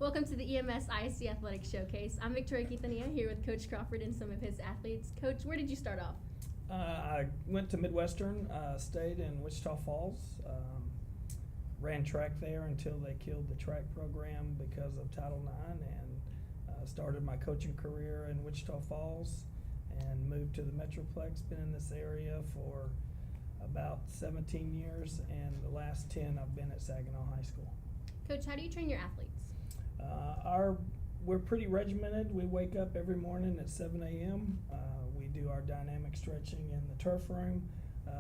Welcome to the EMS ISC Athletic Showcase. I'm Victoria Quintanilla here with Coach Crawford and some of his athletes. Coach, where did you start off? I went to Midwestern, stayed in Wichita Falls, ran track there until they killed the track program because of Title IX, and started my coaching career in Wichita Falls and moved to the Metroplex. Been in this area for about 17 years, and the last 10 I've been at Saginaw High School. Coach, how do you train your athletes? We're pretty regimented. We wake up every morning at 7 a.m. We do our dynamic stretching in the turf room.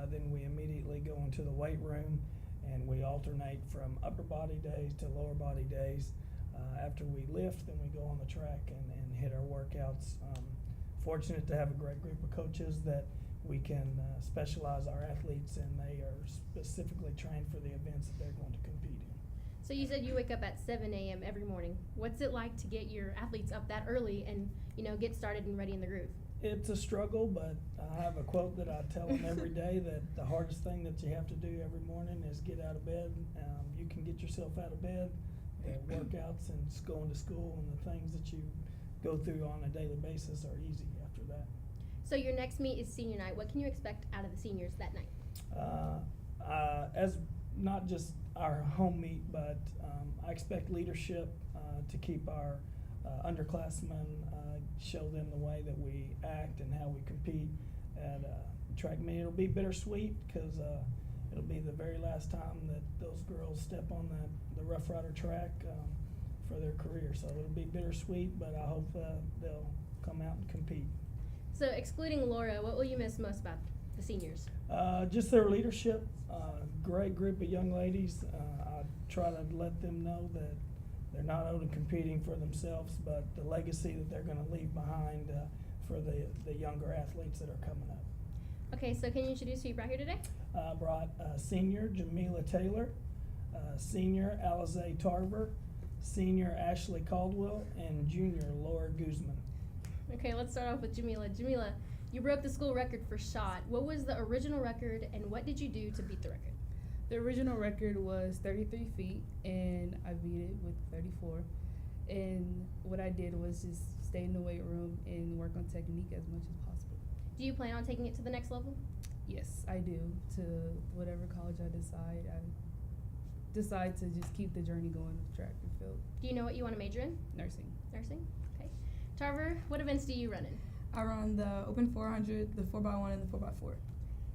Then we immediately go into the weight room, and we alternate from upper body days to lower body days. After we lift, then we go on the track and hit our workouts. Fortunate to have a great group of coaches that we can specialize our athletes, and they are specifically trained for the events that they're going to compete in. So you said you wake up at 7 a.m. every morning. What's it like to get your athletes up that early and, get started and ready in the groove? It's a struggle, but I have a quote that I tell them every day that the hardest thing that you have to do every morning is get out of bed. You can get yourself out of bed. The workouts and going to school and the things that you go through on a daily basis are easy after that. So your next meet is senior night. What can you expect out of the seniors that night? As not just our home meet, but I expect leadership to keep our underclassmen, show them the way that we act and how we compete at track meet. It'll be bittersweet because it'll be the very last time that those girls step on the Rough Rider track for their career. So it'll be bittersweet, but I hope they'll come out and compete. So excluding Laura, what will you miss most about the seniors? Just their leadership. Great group of young ladies. I try to let them know that they're not only competing for themselves, but the legacy that they're going to leave behind for the younger athletes that are coming up. Okay, so can you introduce who you brought here today? I brought senior Jamila Taylor, senior Alize Tarver, senior Ashley Caldwell, and junior Laura Guzman. Okay, let's start off with Jamila. Jamila, you broke the school record for shot. What was the original record, and what did you do to beat the record? The original record was 33 feet, and I beat it with 34. And what I did was just stay in the weight room and work on technique as much as possible. Do you plan on taking it to the next level? Yes, I do. To whatever college I decide to just keep the journey going with track and field. Do you know what you want to major in? Nursing. Nursing? Okay. Tarver, what events do you run in? I run the Open 400, the 4x1, and the 4x4.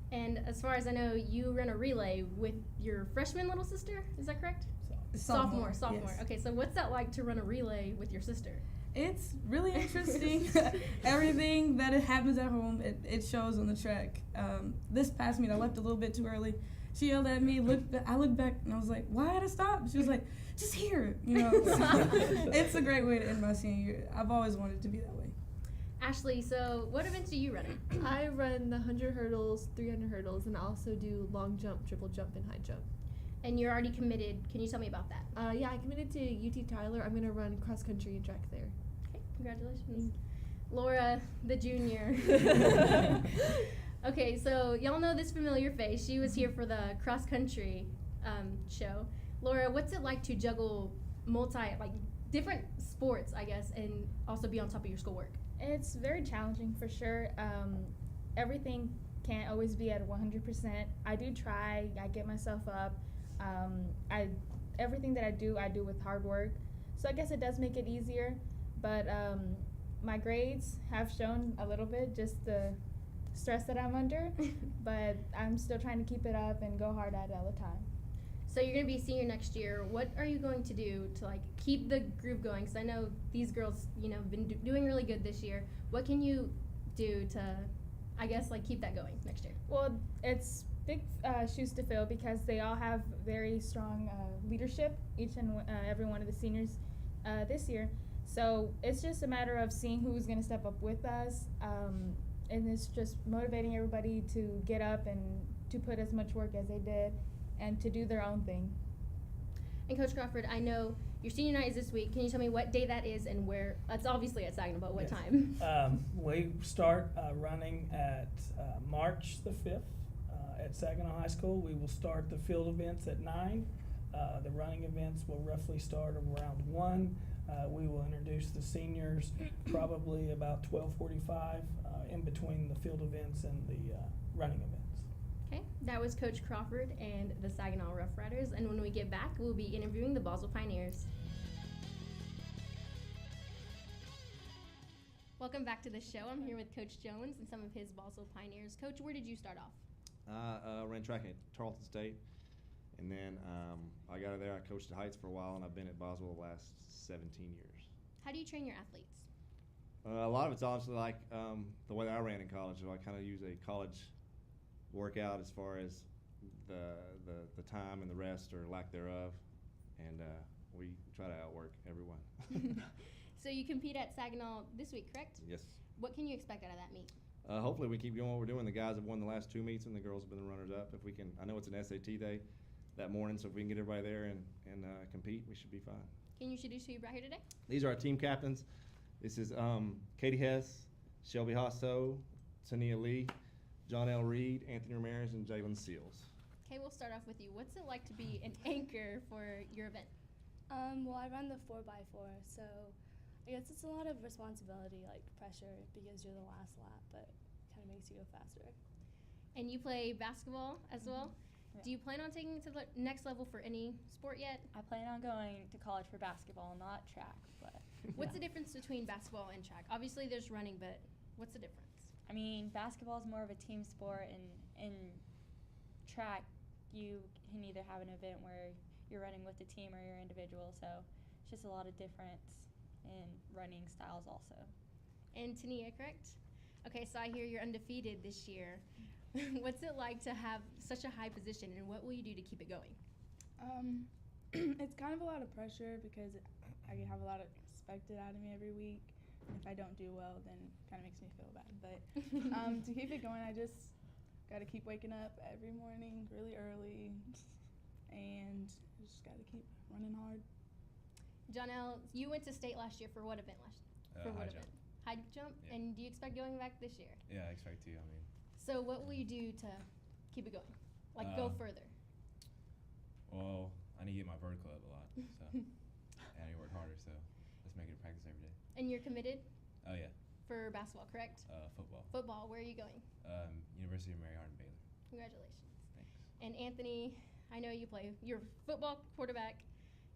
And as far as I know, you run a relay with your freshman little sister. Is that correct? Sophomore. Yes. Okay, so what's that like to run a relay with your sister? It's really interesting. Everything that happens at home, it shows on the track. This past meet, I left a little bit too early. She yelled at me. I looked back, and I was like, "Why had I stopped?" She was like, "Just hear it." It's a great way to end my senior year. I've always wanted to be that way. Ashley, so what events do you run in? I run the 100 hurdles, 300 hurdles, and I also do long jump, triple jump, and high jump. And you're already committed. Can you tell me about that? Yeah, I committed to UT Tyler. I'm going to run cross country and track there. Okay, congratulations. Laura, the junior. Okay, so y'all know this familiar face. She was here for the cross country show. Laura, what's it like to juggle different sports, I guess, and also be on top of your schoolwork? It's very challenging for sure. Everything can't always be at 100%. I do try. I get myself up. Everything that I do with hard work. So I guess it does make it easier. But my grades have shown a little bit, just the stress that I'm under. But I'm still trying to keep it up and go hard at it all the time. So you're going to be a senior next year. What are you going to do to keep the groove going? Because I know these girls, have been doing really good this year. What can you do to, I guess, keep that going next year? Well, it's big shoes to fill because they all have very strong leadership, each and every one of the seniors this year. So it's just a matter of seeing who's going to step up with us, and it's just motivating everybody to get up and to put as much work as they did and to do their own thing. And Coach Crawford, I know your senior night is this week. Can you tell me what day that is and where? It's obviously at Saginaw, but what time? We start running at March the 5th at Saginaw High School. We will start the field events at 9. The running events will roughly start around 1. We will introduce the seniors probably about 12:45 in between the field events and the running events. Okay, that was Coach Crawford and the Saginaw Rough Riders. And when we get back, we'll be interviewing the Boswell Pioneers. Welcome back to the show. I'm here with Coach Jones and some of his Boswell Pioneers. Coach, where did you start off? I ran track at Tarleton State, and then I got out of there. I coached at Heights for a while, and I've been at Boswell the last 17 years. How do you train your athletes? A lot of it's honestly like the way that I ran in college. So I kind of use a college workout as far as the time and the rest or lack thereof, and we try to outwork everyone. So you compete at Saginaw this week, correct? Yes. What can you expect out of that meet? Hopefully we keep doing what we're doing. The guys have won the last 2 meets, and the girls have been the runners-up. If we can, I know it's an SAT day that morning, so if we can get everybody there and compete, we should be fine. Can you introduce who you brought here today? These are our team captains. This is Katie Hess, Shelby Hasso, Tania Lee, John L. Reed, Anthony Ramirez, and Jalen Seals. Okay, we'll start off with you. What's it like to be an anchor for your event? Well, I run the 4x4, so I guess it's a lot of responsibility, like pressure, because you're the last lap, but it kind of makes you go faster. And you play basketball as well. Yeah. Do you plan on taking it to the next level for any sport yet? I plan on going to college for basketball, not track. But What's the yeah. difference between basketball and track? Obviously, there's running, but what's the difference? I mean, basketball is more of a team sport, and in track, you can either have an event where you're running with the team or you're individual. So it's just a lot of difference in running styles also. And Tania, correct? Okay, so I hear you're undefeated this year. What's it like to have such a high position, and what will you do to keep it going? It's kind of a lot of pressure because I have a lot expected out of me every week. And if I don't do well, then it kind of makes me feel bad. But to keep it going, I just got to keep waking up every morning really early, and just got to keep running hard. Jonelle, you went to state last year for what event for high what jump. event? High jump? Yeah. And do you expect going back this year? Yeah, I expect to. I mean, So what will you do to keep it going? Like go further? well, I need to get my vertical up a lot, so and I need to work harder. So let's make it a practice every day. And you're committed Oh yeah, for basketball, correct? football. Football, where are you going? University of Mary Hardin Baylor. Congratulations. Thanks. And Anthony, I know you're football quarterback,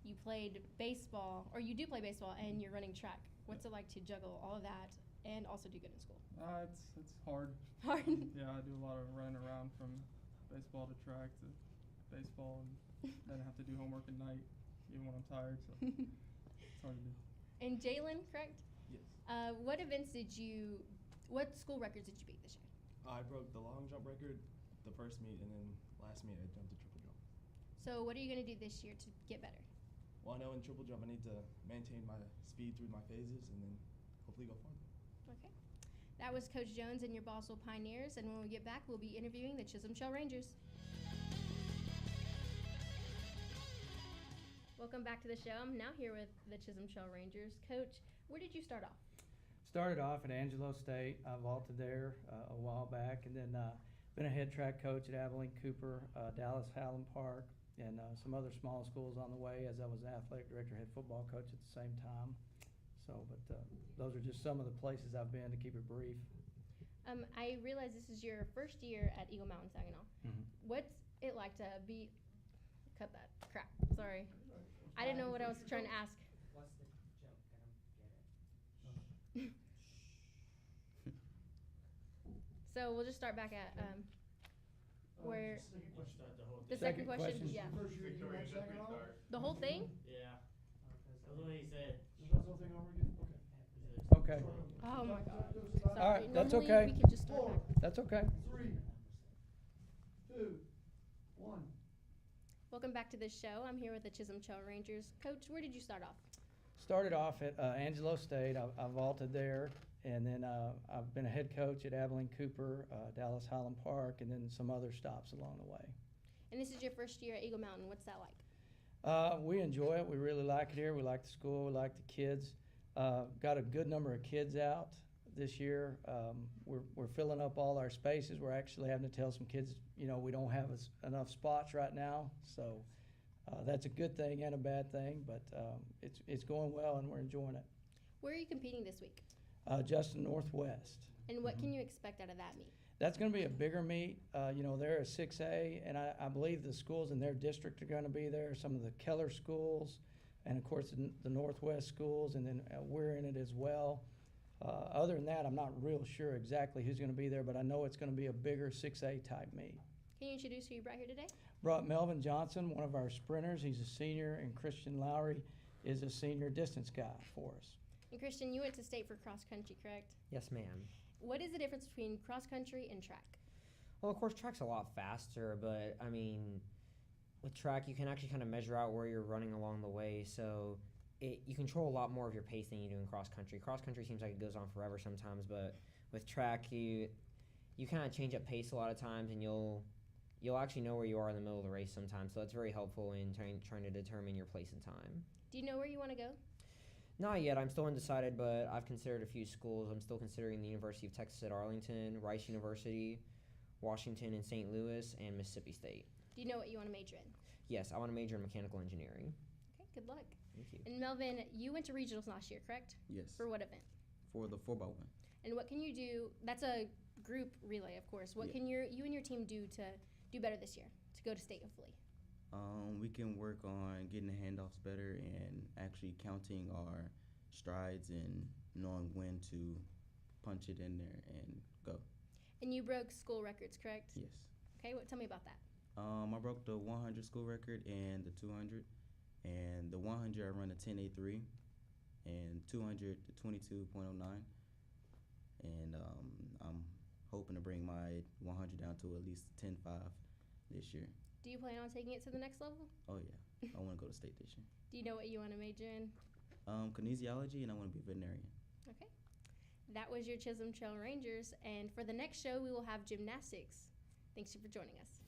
you played baseball, or you do play baseball, and you're running track. What's it like to juggle all of that and also do good in school? It's hard. Hard. Yeah, I do a lot of running around from baseball to track to baseball, and then I have to do homework at night, even when I'm tired. So it's hard to do. And Jalen, correct? Yes. What school records did you beat this year? I broke the long jump record the first meet, and then last meet I jumped a triple jump. So what are you going to do this year to get better? Well, I know in triple jump I need to maintain my speed through my phases and then hopefully go farther. Okay. That was Coach Jones and your Boswell Pioneers, and when we get back, we'll be interviewing the Chisholm Shell Rangers. Welcome back to the show. I'm now here with the Chisholm Shell Rangers. Coach, where did you start off? Started off at Angelo State. I vaulted there a while back, and then been a head track coach at Abilene Cooper, Dallas Highland Park, and some other small schools on the way as I was an athletic director, head football coach at the same time. So, but those are just some of the places I've been to keep it brief. I realize this is your first year at Eagle Mountain Saginaw. Mm-hmm. What's it like to be, cut that, crap, sorry. I didn't know what I was trying to ask. What's the jump? I don't get it. So we'll just start back at where the Second second question, question. yeah. The whole thing? Yeah. That's what he said. Okay. Oh my God. All right, Sorry. that's Normally okay. we could just start back. That's okay. 3, 2, 1. Welcome back to the show. I'm here with the Chisholm Shell Rangers. Coach, where did you start off? Started off at Angelo State. I vaulted there, and then I've been a head coach at Abilene Cooper, Dallas Highland Park, and then some other stops along the way. And this is your first year at Eagle Mountain. What's that like? We enjoy it. We really like it here. We like the school. We like the kids. Got a good number of kids out this year. We're filling up all our spaces. We're actually having to tell some kids, we don't have enough spots right now. So That's a good thing and a bad thing, but it's going well and we're enjoying it. Where are you competing this week? Justin Northwest. And what can you expect out of that meet? That's going to be a bigger meet. They're a 6A, and I believe the schools in their district are going to be there, some of the Keller schools, and of course the Northwest schools, and then we're in it as well. Other than that, I'm not real sure exactly who's going to be there, but I know it's going to be a bigger 6A type meet. Can you introduce who you brought here today? Brought Melvin Johnson, one of our sprinters. He's a senior, and Christian Lowry is a senior distance guy for us. And Christian, you went to state for cross country, correct? Yes, ma'am. What is the difference between cross country and track? Well, of course, track's a lot faster, but I mean, with track, you can actually kind of measure out where you're running along the way, so you control a lot more of your pace than you do in cross country. Cross country seems like it goes on forever sometimes, but with track, you kind of change up pace a lot of times, and you'll actually know where you are in the middle of the race sometimes. So that's very helpful in trying to determine your place and time. Do you know where you want to go? Not yet. I'm still undecided, but I've considered a few schools. I'm still considering the University of Texas at Arlington, Rice University, Washington and St. Louis, and Mississippi State. Do you know what you want to major in? Yes, I want to major in mechanical engineering. Okay, good luck. Thank you. And Melvin, you went to regionals last year, correct? Yes. For what event? For the 4x1. And what can you do? That's a group relay, of course. What can you and your team do to do better this year, to go to state, hopefully? We can work on getting the handoffs better and actually counting our strides and knowing when to punch it in there and go. And you broke school records, correct? Yes. Okay, tell me about that. I broke the 100 school record and the 200. And the 100 I run a 10.83, and 200 to 22.09. And I'm hoping to bring my 100 down to at least 10.5 this year. Do you plan on taking it to the next level? Oh yeah, I want to go to state this year. Do you know what you want to major in? Kinesiology, and I want to be a veterinarian. Okay. That was your Chisholm Trail Rangers, and for the next show, we will have gymnastics. Thanks for joining us.